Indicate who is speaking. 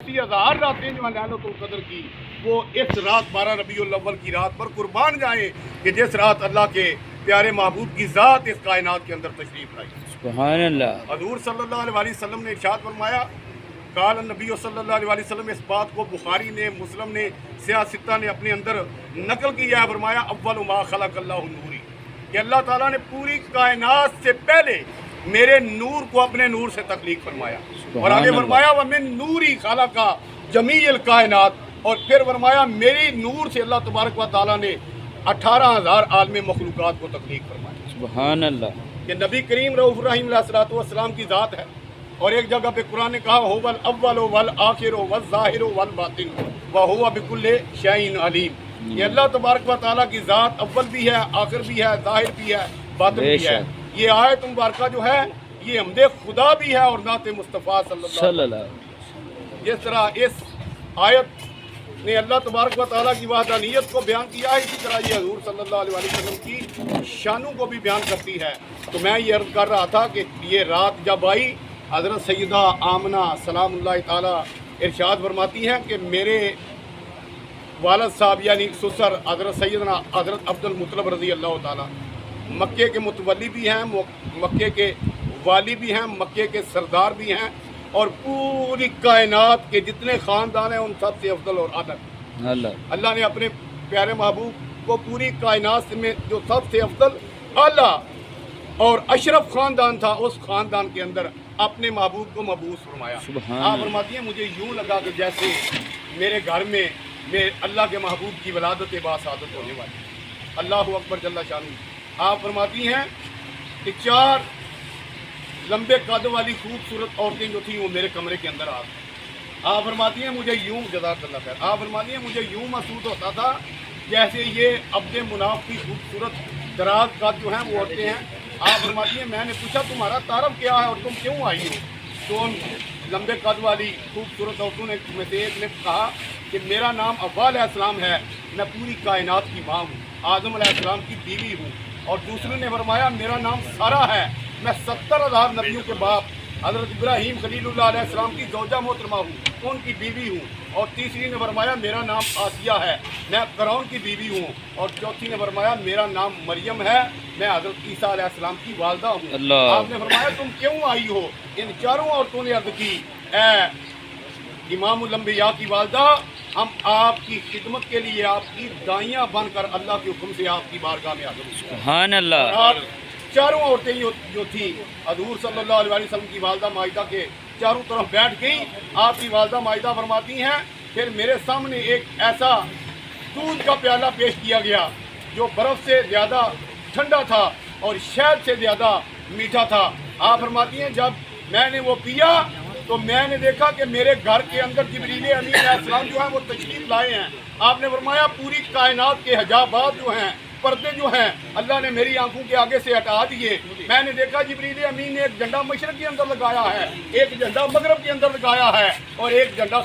Speaker 1: 1000 रातें जो हैं लैलतुल कद्र की, वो इस रात 12 रबीउल अव्वल की रात पर कुर्बान जाएं कि जिस रात अल्लाह के प्यारे महबूब की ज़ात इस कायनात के अंदर तशरीफ़ लाई।
Speaker 2: सुभान अल्लाह।
Speaker 1: हज़ूर सल्लल्लाहु अलैहि वसल्लम ने इरशाद फरमाया, काल नबी सल्लल्लाहु अलैहि वसल्लम, इस बात को बुखारी ने, मुस्लिम ने, सियासित्ता ने अपने अंदर नकल किया है। फरमाया अव्वल मा खलक़ल्लाहु नूरी, कि अल्लाह ताला ने पूरी कायनात से पहले मेरे नूर को अपने नूर से तख्लीक फरमाया। और आगे फरमाया व मिन नूरी खलक़ा जमीअल कायनात, और फिर फरमाया मेरी नूर से अल्लाह तबारक व तआला ने 18,000 आलम मखलूक़ात को तख्लीक फरमाया।
Speaker 2: सुभान अल्लाह।
Speaker 1: कि नबी करीम रऊफ़ुर रहीम अलैहिस्सलातु वस्सलाम की ज़ात है। और एक जगह पे कुरान ने कहा हुवल अव्वल वल आखिर वल ज़ाहिर वल बातिन व हुवा बिकुल्लि शैइन अलीम। ये अल्लाह तबारक व तआला की ज़ात अव्वल भी है, आखिर भी है, ज़ाहिर भी है, बातिन भी है। ये आयत मुबारका जो है ये हमदे खुदा भी है और नाते मुस्तफ़ा सल्लल्लाहु अलैहि वसल्लम। जिस तरह इस आयत ने अल्लाह तबारक व तआला की वहदानियत को बयान किया है, इसी तरह ये हज़ूर सल्लल्लाहु अलैहि वसल्लम की शानों को भी बयान करती है। तो मैं ये अर्ज़ कर रहा था कि ये रात जब आई, हज़रत सैयदा आमना सलामुल्लाह ताला इरशाद फरमाती हैं कि मेरे वालिद साहब यानी ससुर हज़रत सैयदना हज़रत अब्दुल मुत्तलिब रज़ी अल्लाह ताला मक्के के मुतवल्ली भी हैं, मक्के के वाली भी हैं, मक्के के सरदार भी हैं, और पूरी कायनात के जितने ख़ानदान हैं उन सबसे अफजल और आला अल्लाह ने अपने प्यारे महबूब को पूरी कायनात में जो सबसे अफजल, आला और अशरफ ख़ानदान था, उस ख़ानदान के अंदर अपने महबूब को मबूस फरमाया। आप फरमाती हैं मुझे यूँ लगा कि जैसे मेरे घर में मेरे अल्लाह के महबूब की वलादत बासादत होने वाली। अल्लाह अकबर जल्ला शानू। आप फरमाती हैं कि 4 लंबे कद वाली खूबसूरत औरतें जो थी वो मेरे कमरे के अंदर आ गई। आप फरमाती हैं मुझे यूँ जज़ाकल्लाह खैर, आप फरमाती हैं मुझे यूँ महसूस होता था जैसे ये अब्दे मुनाफ की खूबसूरत दराज कद जो हैं वो औरतें हैं। आप फरमाती हैं मैंने पूछा तुम्हारा तारफ़ क्या है और तुम क्यों आई हो? तो उन लंबे कद वाली खूबसूरत औरतों ने में से एक ने कहा कि मेरा नाम अव्वा अलैहिस्सलाम है, मैं पूरी कायनात की माँ हूँ, आदम अलैहिस्सलाम की बीवी हूँ। और दूसरे ने फरमाया मेरा नाम सारा है, मैं 70,000 नबियों के बाप हज़रत इब्राहीम खलीलुल्लाह अलैहिस्सलाम की ज़ौजा मोहतरमा हूँ, उनकी बीवी हूँ। और तीसरी ने फरमाया मेरा नाम आसिया है, मैं फ़िरौन की बीवी हूँ। और चौथी ने फरमाया मेरा नाम मरियम है, मैं हज़रत ईसा अलैहिस्सलाम की वालदा हूँ। आपने फरमाया तुम क्यों आई हो? इन चारों औरतों ने अर्ज़ की ए इमामुल अंबिया की वालदा, हम आपकी खिदमत के लिए आपकी दाइयाँ बनकर अल्लाह के हुक्म से आपकी बारगाह में हाज़िर हुए।
Speaker 2: सुभान अल्लाह।
Speaker 1: चारों औरतें जो थी हज़ूर सल्लल्लाहु अलैहि वसल्लम की वालदा माइदा के चारों तरफ बैठ गई। आपकी वालदा माइदा फरमाती हैं फिर मेरे सामने एक ऐसा दूध का प्याला पेश किया गया जो बर्फ़ से ज़्यादा ठंडा था और शहद से ज़्यादा मीठा था। आप फरमाती हैं जब मैंने वो पिया तो मैंने देखा कि मेरे घर के अंदर जिब्रील अमीन अलैहिस्सलाम जो हैं वो तशरीफ़ लाए हैं। आपने फरमाया पूरी कायनात के हिजाबात जो हैं, पर्दे जो हैं, अल्लाह ने मेरी आंखों के आगे से हटा दिए। मैंने देखा जिब्रील अमीन ने एक झंडा मशरक़ के अंदर लगाया है, एक झंडा मगरब के अंदर लगाया है और एक झंडा